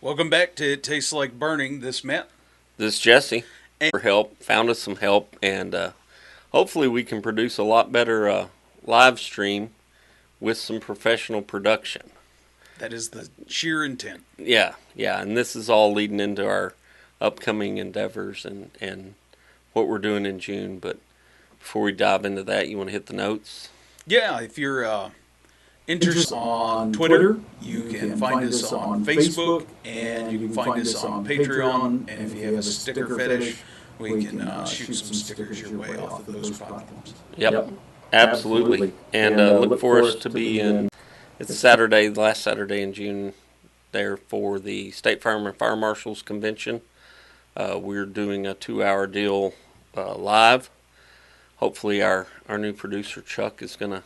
Welcome back to It Tastes Like Burning. This Matt. This is Jesse. And For help, found us some help, and hopefully we can produce a lot better live stream with some professional production. that is the sheer intent. Yeah, and this is all leading into our upcoming endeavors and what we're doing in June. But before we dive into that, you want to hit the notes? Yeah, if you're interested on Twitter, you can find us on Facebook, and you can find us on Patreon. And if you have a sticker fetish, we can shoot some stickers your way off of those platforms. Yep. Absolutely. And look for us to be in. It's Saturday, the last Saturday in June, there for the State Farm and Fire Marshals Convention. We're doing a 2-hour deal live. Hopefully our new producer, Chuck, is going to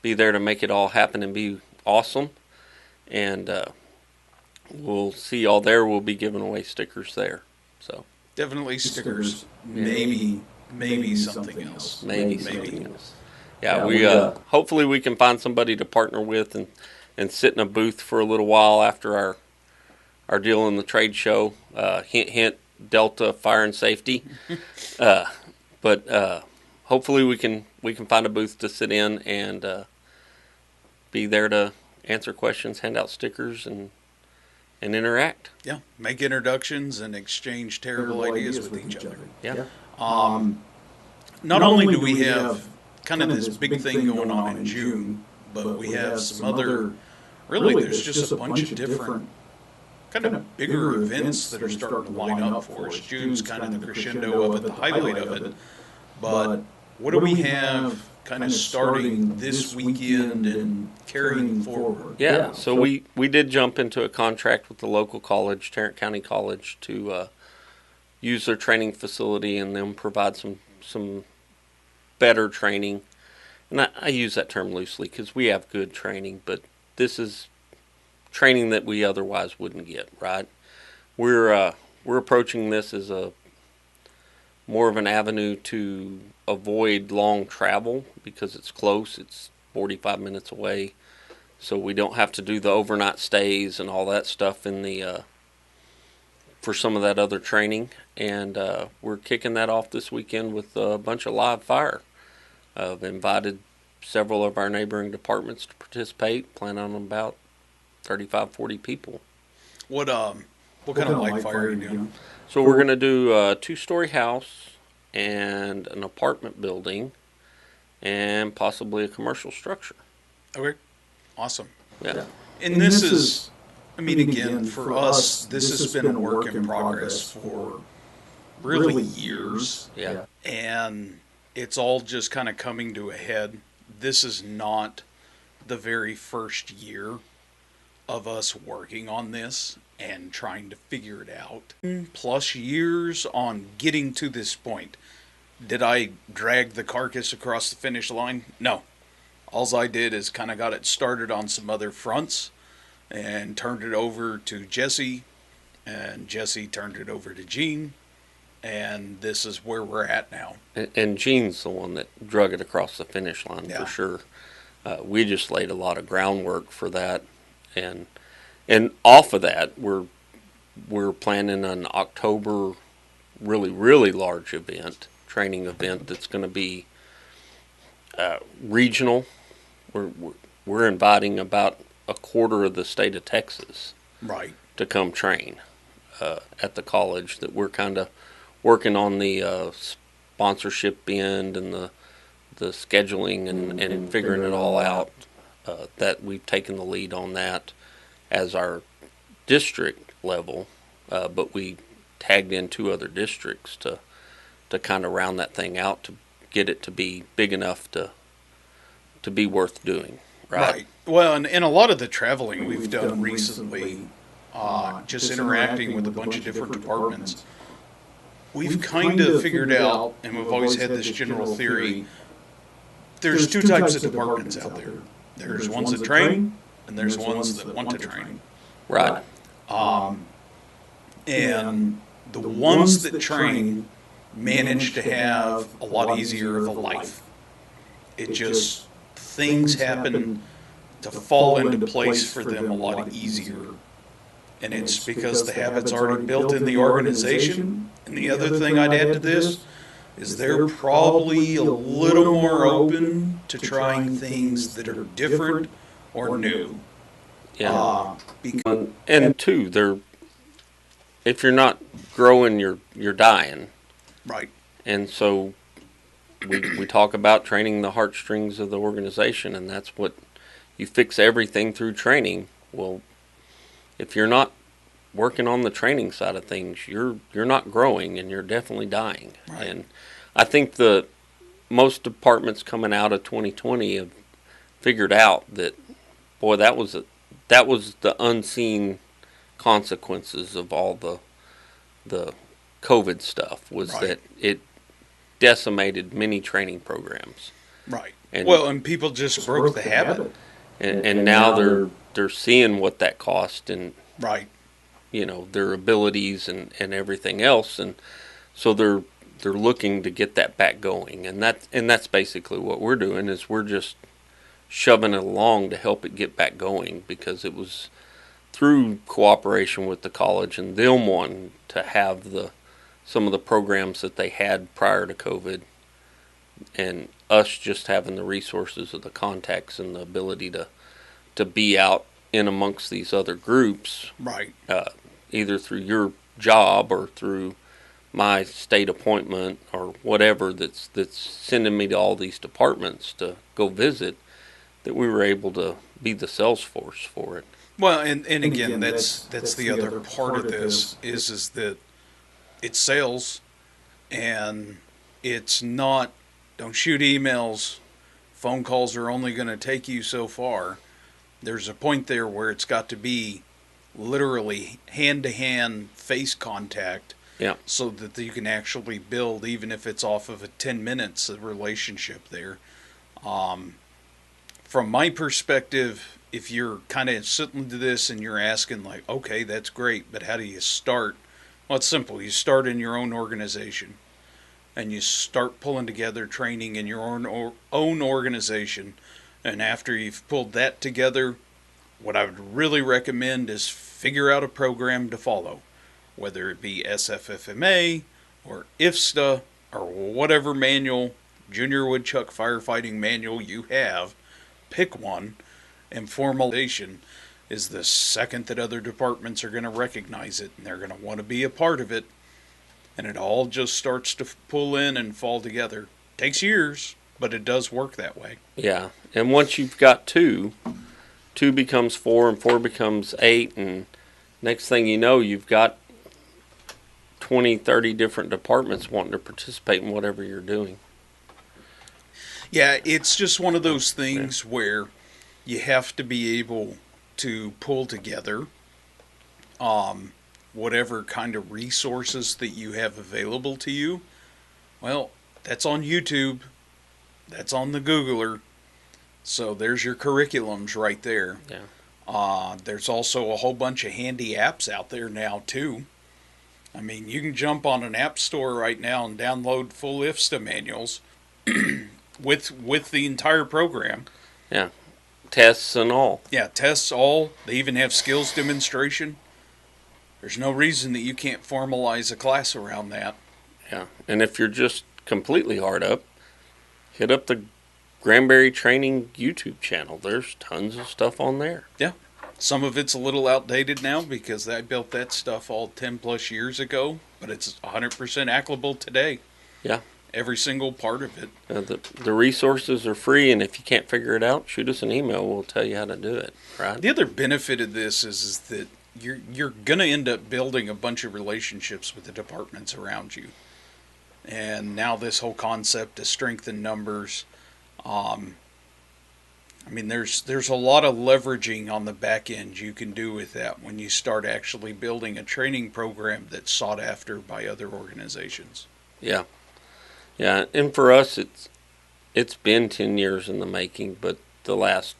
be there to make it all happen and be awesome. And we'll see y'all there. We'll be giving away stickers there. So Definitely stickers. Maybe something else. Maybe something else. Yeah, we hopefully we can find somebody to partner with and sit in a booth for a little while after our deal in the trade show. Hint, hint, Delta Fire and Safety. But hopefully we can find a booth to sit in and be there to answer questions, hand out stickers, and interact. Yeah, make introductions and exchange terrible ideas with each other. Yeah. Not only do we have kind of this big thing going on in June, but we have some other, really there's just a bunch of different kind of bigger events that are starting to line up for us. June's kind of the crescendo of it, the highlight of it. But what do we have kind of starting this weekend and carrying forward? Yeah, so we did jump into a contract with the local college, Tarrant County College, to use their training facility and then provide some better training. And I use that term loosely because we have good training, but this is training that we otherwise wouldn't get, right? We're approaching this as a more of an avenue to avoid long travel because it's close. It's 45 minutes away, so we don't have to do the overnight stays and all that stuff in the for some of that other training. And we're kicking that off this weekend with a bunch of live fire. I've invited several of our neighboring departments to participate. Plan on about 35, 40 people. What kind of live fire are you doing? So we're going to do a 2-story house and an apartment building and possibly a commercial structure. Okay, awesome. Yeah. And this is, I mean, again, for us, this has been a work in progress for really years. Yeah. And it's all just kind of coming to a head. This is not the very first year of us working on this and trying to figure it out. Plus years on getting to this point. Did I drag the carcass across the finish line? No. All I did is kind of got it started on some other fronts and turned it over to Jesse, and Jesse turned it over to Gene, and this is where we're at now. And Gene's the one that drug it across the finish line for sure. We just laid a lot of groundwork for that, and off of that, we're planning an October really large event, training event that's going to be regional. We're inviting about a quarter of the state of Texas, right, to come train at the college. That we're kind of working on the sponsorship end and the scheduling and figuring it all out. That we've taken the lead on that as our district level, but we tagged in 2 other districts to kind of round that thing out to get it to be big enough to be worth doing. Right. Well, and a lot of the traveling we've done recently, just interacting with a bunch of different departments, we've kind of figured out, and we've always had this general theory, there's 2 types of departments out there. There's ones that train, and there's ones that want to train. Right. And the ones that train manage to have a lot easier of a life. It just, things happen to fall into place for them a lot easier. and it's because the habit's already built in the organization. And the other thing I'd add to this is they're probably a little more open to trying things that are different or new. Yeah. Because And two, they're if you're not growing, you're dying. right, And so we talk about training the heartstrings of the organization, and that's what you fix everything through training. Well, if you're not working on the training side of things, you're not growing, and you're definitely dying. right, And I think the most departments coming out of 2020 have figured out that, boy, that was the unseen consequences of all the COVID stuff, was right, that it decimated many training programs. right. And Well, and people just broke the habit. and now they're seeing what that cost, and Right, their abilities and everything else, and so they're looking to get that back going, and that's basically what we're doing, is we're just shoving it along to help it get back going, because it was through cooperation with the college and them wanting to have some of the programs that they had prior to COVID, and us just having the resources of the contacts and the ability to be out in amongst these other groups, right, either through your job or through my state appointment or whatever that's sending me to all these departments to go visit, that we were able to be the sales force for it. Well, and again, that's the other part of this is that it's sales, and it's not. Don't shoot emails. Phone calls are only going to take you so far. There's a point there where it's got to be literally hand to hand face contact, Yeah. so that you can actually build, even if it's off of a 10 minutes, a relationship there. Um, from my perspective, if you're kind of sitting to this and you're asking, like, okay, that's great, but how do you start? Well, it's simple. You start in your own organization, and you start pulling together training in your own organization. And after you've pulled that together, what I would really recommend is figure out a program to follow, whether it be SFFMA or IFSTA or whatever manual, junior woodchuck firefighting manual you have. Pick one, and formalization is the second that other departments are going to recognize it, and they're going to want to be a part of it, and it all just starts to pull in and fall together. Takes years, but it does work that way. Yeah. And once you've got two becomes four, and four becomes eight, and next thing you know, you've got 20, 30 different departments wanting to participate in whatever you're doing. Yeah, it's just one of those things where you have to be able to pull together whatever kind of resources that you have available to you. Well, that's on YouTube, that's on the Googler, so there's your curriculums right there. Yeah. There's also a whole bunch of handy apps out there now too. I mean, you can jump on an app store right now and download full IFSTA manuals with the entire program. Yeah. Tests and all. Yeah, tests all. They even have skills demonstration. There's no reason that you can't formalize a class around that. Yeah. And if you're just completely hard up, hit up the Granbury Training YouTube channel. There's tons of stuff on there. Yeah. Some of it's a little outdated now because I built that stuff all 10 plus years ago, but it's 100% applicable today. Yeah. Every single part of it. The resources are free, and if you can't figure it out, shoot us an email. We'll tell you how to do it. Right? The other benefit of this is that you're going to end up building a bunch of relationships with the departments around you. And now this whole concept of strength in numbers, I mean, there's a lot of leveraging on the back end you can do with that when you start actually building a training program that's sought after by other organizations. Yeah. Yeah, and for us, it's been 10 years in the making, but the last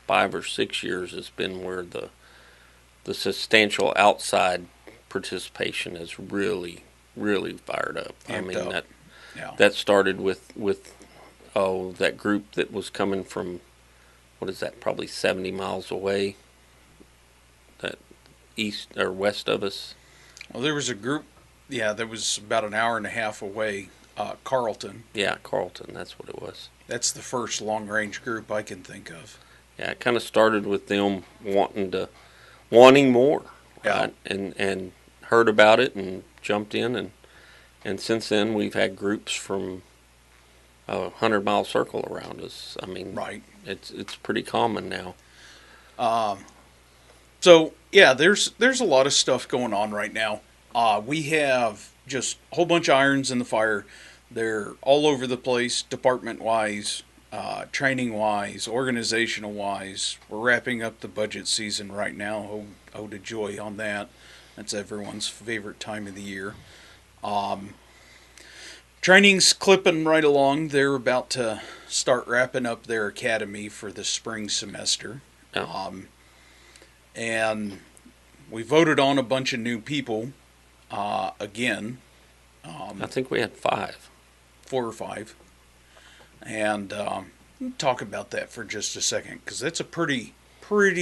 5 or 6 years has been where the substantial outside participation has really, really fired up. I mean, up. Yeah. that started with that group that was coming from, what is that, probably 70 miles away, that east or west of us. Well, there was a group, yeah, that was about an hour and a half away. Carlton. Yeah, Carlton. That's what it was. That's the first long range group I can think of. Yeah, it kind of started with them wanting more, Yeah. right? And heard about it and jumped in, and since then we've had groups from a 100-mile circle around us. I mean, Right. it's pretty common now. So yeah, there's a lot of stuff going on right now. We have just a whole bunch of irons in the fire. They're all over the place, department wise, training wise, organizational wise. We're wrapping up the budget season right now. Oh to joy on that. That's everyone's favorite time of the year. Training's clipping right along. They're about to start wrapping up their academy for the spring semester. Yeah. And we voted on a bunch of new people again. I think we had 5. 4 or 5. And we'll talk about that for just a second because that's a pretty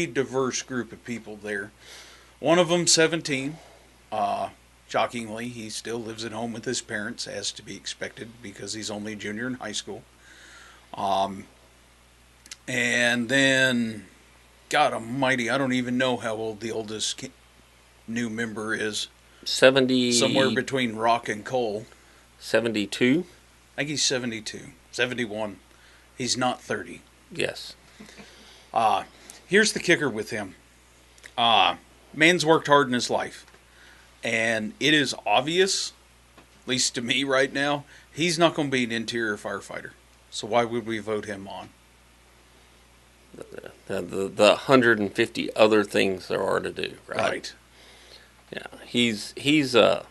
diverse group of people there. One of them 17. Shockingly, he still lives at home with his parents, as to be expected, because he's only a junior in high school. And then, God almighty, I don't even know how old the oldest new member is. 70. Somewhere between rock and coal. 72. I think he's 72. 71. He's not 30. Yes. Here's the kicker with him. Man's worked hard in his life. And it is obvious, at least to me right now, he's not going to be an interior firefighter. So why would we vote him on? The 150 other things there are to do, right? Right. Yeah. He's a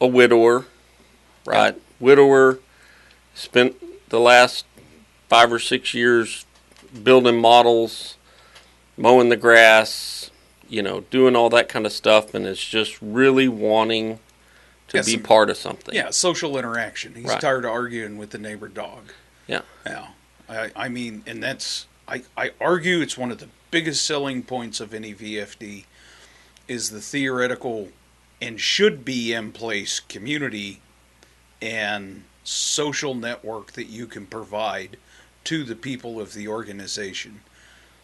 widower, right? Yeah. Widower, spent the last 5 or 6 years building models, mowing the grass, doing all that kind of stuff, and is just really wanting to be part of something. Yeah, social interaction. He's Right. tired of arguing with the neighbor dog. Yeah. Yeah. I mean, and that's, I argue it's one of the biggest selling points of any VFD is the theoretical and should be in place community and social network that you can provide to the people of the organization.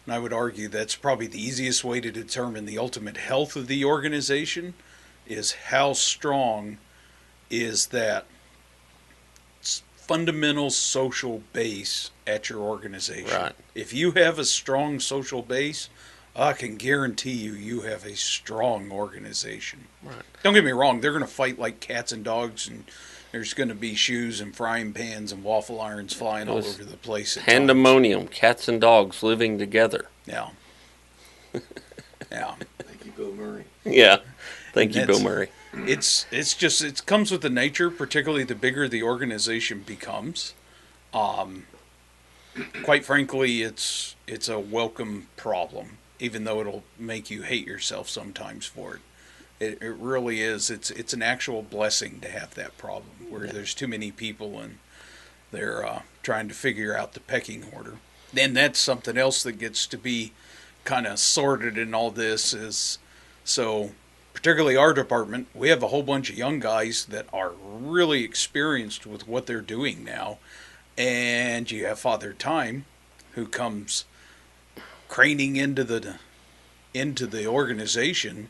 And I would argue that's probably the easiest way to determine the ultimate health of the organization is how strong is that fundamental social base at your organization. Right. If you have a strong social base, I can guarantee you have a strong organization. Right. Don't get me wrong, they're going to fight like cats and dogs, and there's going to be shoes and frying pans and waffle irons flying all over the place at times. Pandemonium, cats and dogs living together. Yeah. Yeah. Thank you, Bill Murray. Yeah. Thank you, Bill Murray. It's just, it comes with the nature, particularly the bigger the organization becomes. Quite frankly, it's a welcome problem, even though it'll make you hate yourself sometimes for it. It really is. It's an actual blessing to have that problem where there's too many people and they're trying to figure out the pecking order. And that's something else that gets to be kind of sorted in all this is, so particularly our department, we have a whole bunch of young guys that are really experienced with what they're doing now. And you have Father Time, who comes craning into the organization,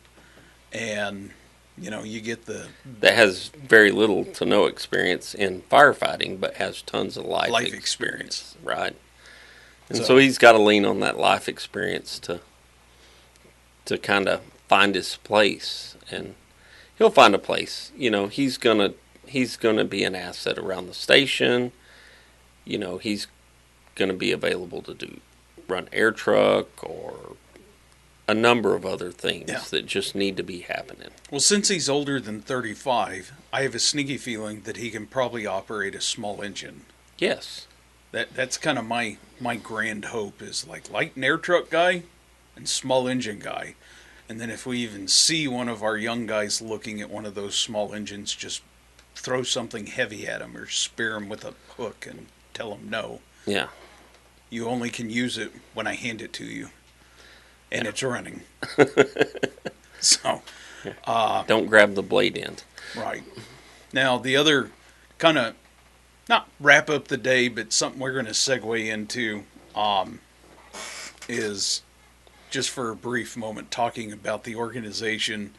and you get that has very little to no experience in firefighting, but has tons of life experience. Right. And so he's got to lean on that life experience to kind of find his place, and he'll find a place. He's gonna be an asset around the station. He's gonna be available to run air truck or a number of other things that just need to be happening. Well, since he's older than 35, I have a sneaky feeling that he can probably operate a small engine. Yes. That's kind of my grand hope is like light and air truck guy and small engine guy. And then if we even see one of our young guys looking at one of those small engines, just throw something heavy at him or spear him with a hook and tell him no. Yeah. You only can use it when I hand it to you. and it's running. So, Don't grab the blade end. right. Now, the other kind of, not wrap up the day, but something we're going to segue into is just for a brief moment talking about the organization,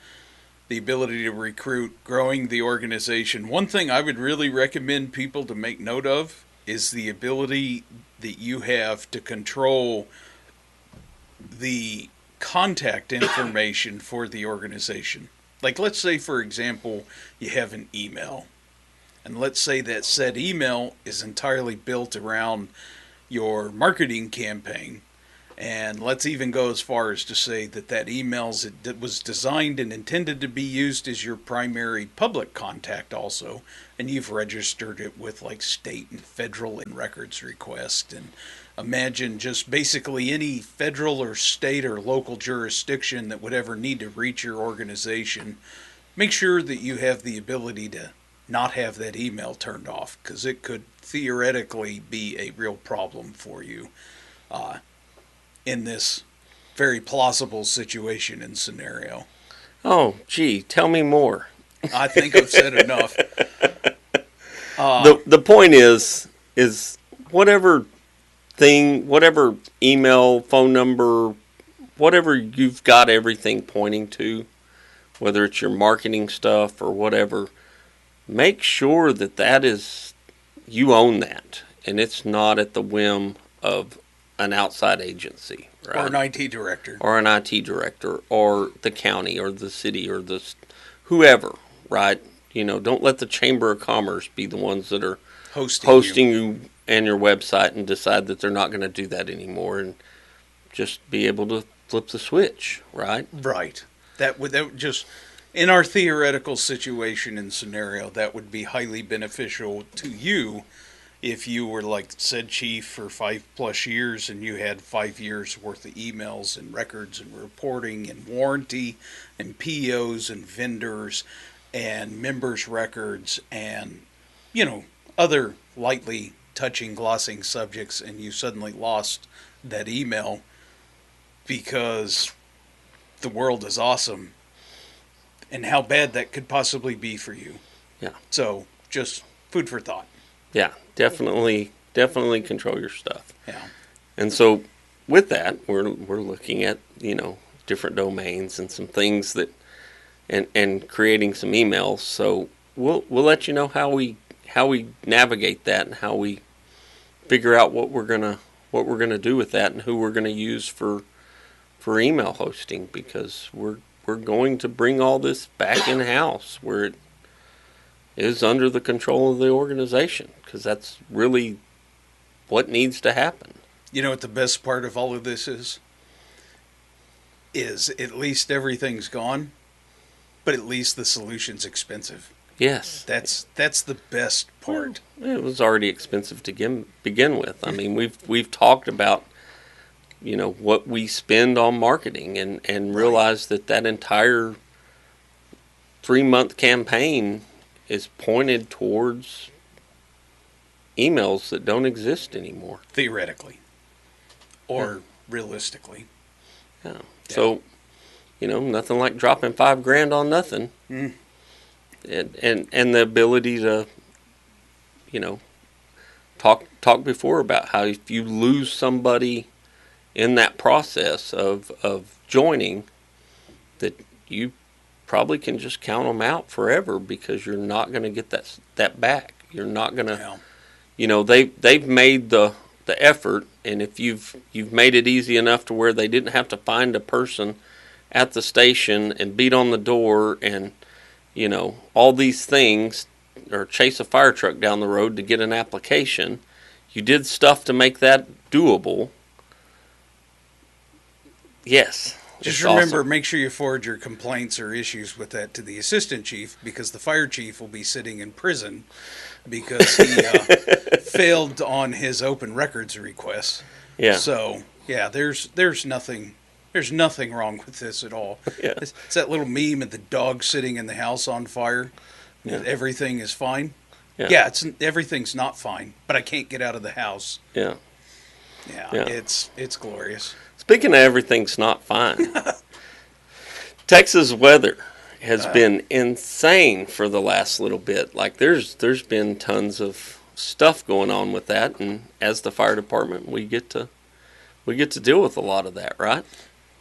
the ability to recruit, growing the organization. One thing I would really recommend people to make note of is the ability that you have to control the contact information for the organization. Like, let's say, for example, you have an email. And let's say that said email is entirely built around your marketing campaign. And let's even go as far as to say that that email was designed and intended to be used as your primary public contact also. And you've registered it with like state and federal and records request. And imagine just basically any federal or state or local jurisdiction that would ever need to reach your organization. Make sure that you have the ability to not have that email turned off, because it could theoretically be a real problem for you in this very plausible situation and scenario. Oh, gee, tell me more. I think I've said enough. The point is whatever thing, whatever email, phone number, whatever you've got everything pointing to, whether it's your marketing stuff or whatever, make sure that that is, you own that, and it's not at the whim of an outside agency, right? Or an IT director. Or an IT director, or the county, or the city, or the whoever, right? You know, don't let the Chamber of Commerce be the ones that are hosting you and your website and decide that they're not going to do that anymore, and just be able to flip the switch, right? Right. That would just, in our theoretical situation and scenario, that would be highly beneficial to you if you were like said chief for 5+ years and you had 5 years worth of emails and records and reporting and warranty and POs and vendors and members records and, you know, other lightly touching, glossing subjects, and you suddenly lost that email because the world is awesome, and how bad that could possibly be for you. Yeah. So just food for thought. Yeah, definitely control your stuff. Yeah. And so with that, we're looking at, you know, different domains and some things that, and creating some emails. So we'll let you know how we navigate that and how we figure out what we're gonna do with that and who we're gonna use for email hosting, because we're going to bring all this back in house where it is under the control of the organization, because that's really what needs to happen. You know what the best part of all of this is? Is at least everything's gone, but at least the solution's expensive. Yes. That's the best part. Well, it was already expensive to begin with. I mean, we've talked about, you know, what we spend on marketing, and realize that entire 3-month campaign is pointed towards emails that don't exist anymore. Theoretically. Or realistically. Yeah. So, you know, nothing like dropping $5,000 on nothing. Mm. And the ability to, you know, talk before about how if you lose somebody in that process of joining, that you probably can just count them out forever, because you're not going to get that back. You're not going to, you know, they've made the effort, and if you've made it easy enough to where they didn't have to find a person at the station and beat on the door and, you know, all these things, or chase a fire truck down the road to get an application. You did stuff to make that doable. Yes. Just remember, awesome. Make sure you forward your complaints or issues with that to the assistant chief, because the fire chief will be sitting in prison because he failed on his open records request. Yeah. So yeah, there's nothing wrong with this at all. Yeah. It's that little meme of the dog sitting in the house on fire. Yeah. Everything is fine. Yeah. Everything's not fine, but I can't get out of the house. Yeah. Yeah, Yeah. it's glorious. Speaking of everything's not fine, Texas weather has been insane for the last little bit. Like there's been tons of stuff going on with that, and as the fire department, we get to deal with a lot of that, right?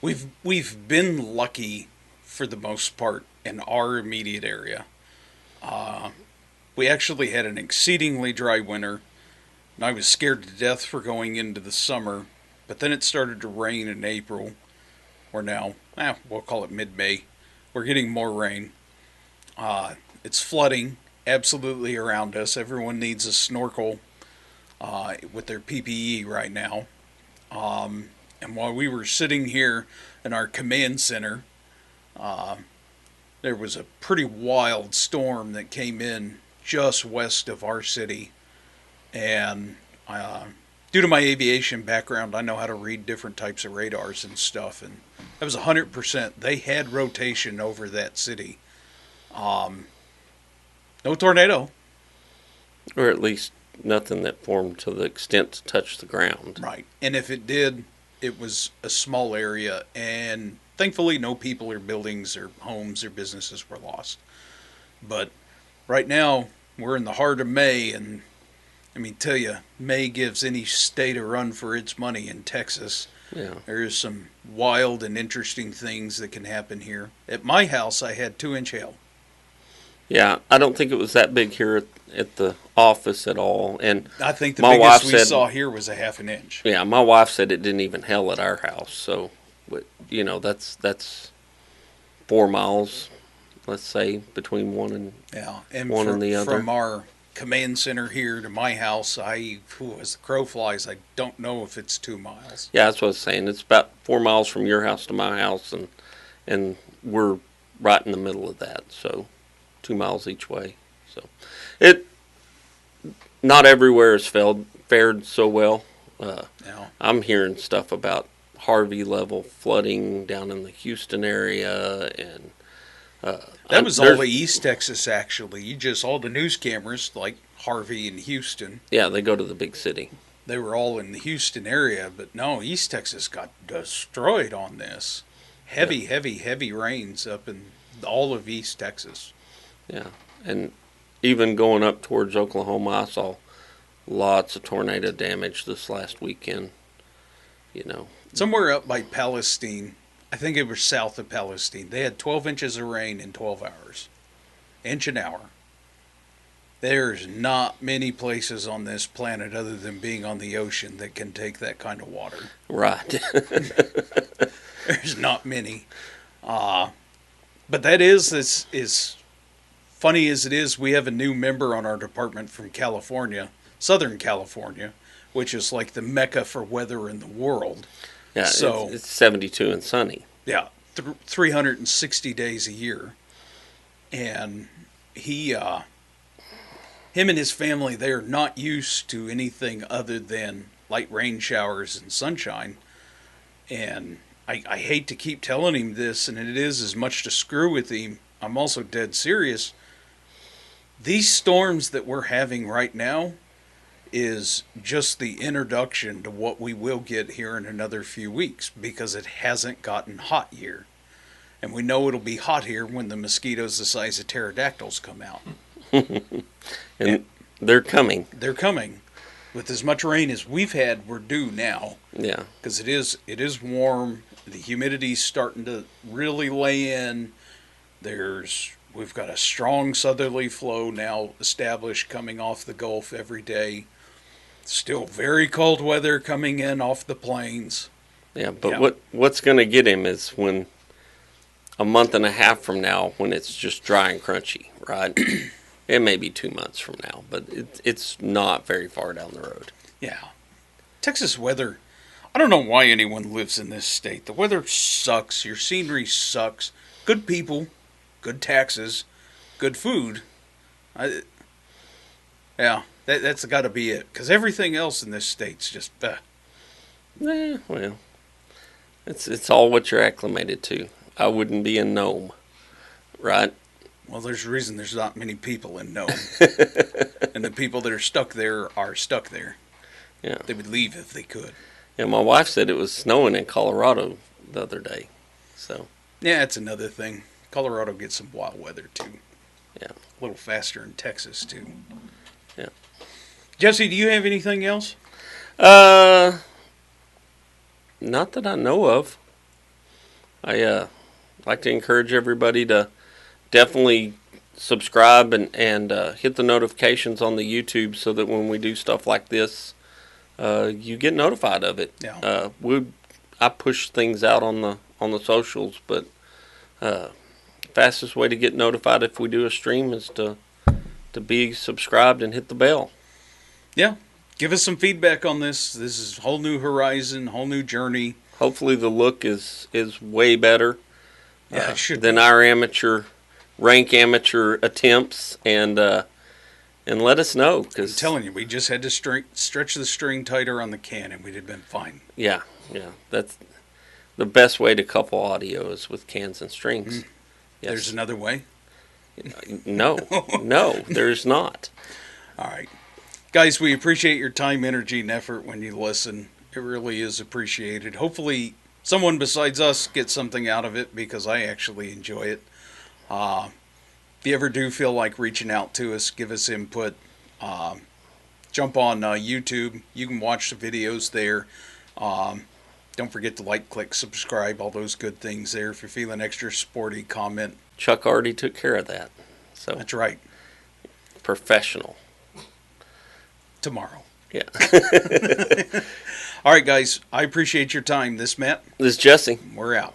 We've been lucky for the most part in our immediate area. We actually had an exceedingly dry winter, and I was scared to death for going into the summer. But then it started to rain in April. We're now, we'll call it mid-May. We're getting more rain. It's flooding absolutely around us. Everyone needs a snorkel with their PPE right now. And while we were sitting here in our command center, there was a pretty wild storm that came in just west of our city. And due to my aviation background, I know how to read different types of radars and stuff. And that was 100%. They had rotation over that city. No tornado. Or at least nothing that formed to the extent to touch the ground. Right. And if it did, it was a small area. And thankfully, no people or buildings or homes or businesses were lost. But right now, we're in the heart of May. And I mean, tell you, May gives any state a run for its money in Texas. Yeah. There is some wild and interesting things that can happen here. At my house, I had 2-inch hail. Yeah, I don't think it was that big here at the office at all. And I think the my wife biggest we said, saw here was a 1/2 inch. yeah, my wife said it didn't even hail at our house. So, but, that's 4 miles, let's say, between one and Yeah, and one and the other. from our command center here to my house, as the crow flies, I don't know if it's 2 miles. Yeah, that's what I was saying. It's about 4 miles from your house to my house, and we're right in the middle of that. So 2 miles each way. So it not everywhere has fared so well. Now, I'm hearing stuff about Harvey level flooding down in the Houston area, and that was all the East Texas, actually. All the news cameras, like Harvey and Houston, yeah, they go to the big city. they were all in the Houston area. But no, East Texas got destroyed on this. Heavy, heavy, heavy rains up in all of East Texas. Yeah, and even going up towards Oklahoma, I saw lots of tornado damage this last weekend. You know, Somewhere up by Palestine, I think it was south of Palestine, they had 12 inches of rain in 12 hours. Inch an hour. There's not many places on this planet other than being on the ocean that can take that kind of water. right? There's not many. But that is funny as it is, we have a new member on our department from California, Southern California, which is like the mecca for weather in the world. Yeah, So it's 72 and sunny. yeah, 360 days a year, and him and his family, they are not used to anything other than light rain showers and sunshine. And I hate to keep telling him this, and it is as much to screw with him. I'm also dead serious. These storms that we're having right now is just the introduction to what we will get here in another few weeks, because it hasn't gotten hot here. And we know it'll be hot here when the mosquitoes the size of pterodactyls come out. And they're coming. They're coming. With as much rain as we've had, we're due now. Yeah. Because it is warm. The humidity's starting to really lay in. We've got a strong southerly flow now established coming off the Gulf every day. Still very cold weather coming in off the plains. Yeah, but Yeah. what's going to get him is when a month and a half from now, when it's just dry and crunchy, right? It may be 2 months from now, but it's not very far down the road. Yeah. Texas weather, I don't know why anyone lives in this state. The weather sucks. Your scenery sucks. Good people, good taxes, good food. Yeah, that's got to be it. Because everything else in this state's just, Well, it's all what you're acclimated to. I wouldn't be in Nome, right? Well, there's a reason there's not many people in Nome. And the people that are stuck there are stuck there. Yeah. They would leave if they could. And my wife said it was snowing in Colorado the other day. So Yeah, that's another thing. Colorado gets some wild weather too. yeah, A little faster in Texas too. yeah. Jesse, do you have anything else? Uh, Not that I know of. I like to encourage everybody to definitely subscribe and hit the notifications on the YouTube so that when we do stuff like this, you get notified of it. Yeah. I push things out on the socials, but fastest way to get notified if we do a stream is to be subscribed and hit the bell. Yeah. Give us some feedback on this. This is whole new horizon, whole new journey. Hopefully the look is way better Yeah, it should than be. our rank amateur attempts, and let us know, I'm because telling you, we just had to stretch the string tighter on the can, and we'd have been fine. yeah, that's the best way to couple audio is with cans and strings. Yes. There's another way. No, no, there's not. All right. Guys, we appreciate your time, energy, and effort when you listen. It really is appreciated. Hopefully, someone besides us gets something out of it because I actually enjoy it. If you ever do feel like reaching out to us, give us input. Jump on YouTube. You can watch the videos there. Don't forget to like, click, subscribe, all those good things there. If you're feeling extra sporty, comment. Chuck already took care of that. So That's right. professional. Tomorrow. Yeah. All right, guys. I appreciate your time. This Matt. This is Jesse. We're out.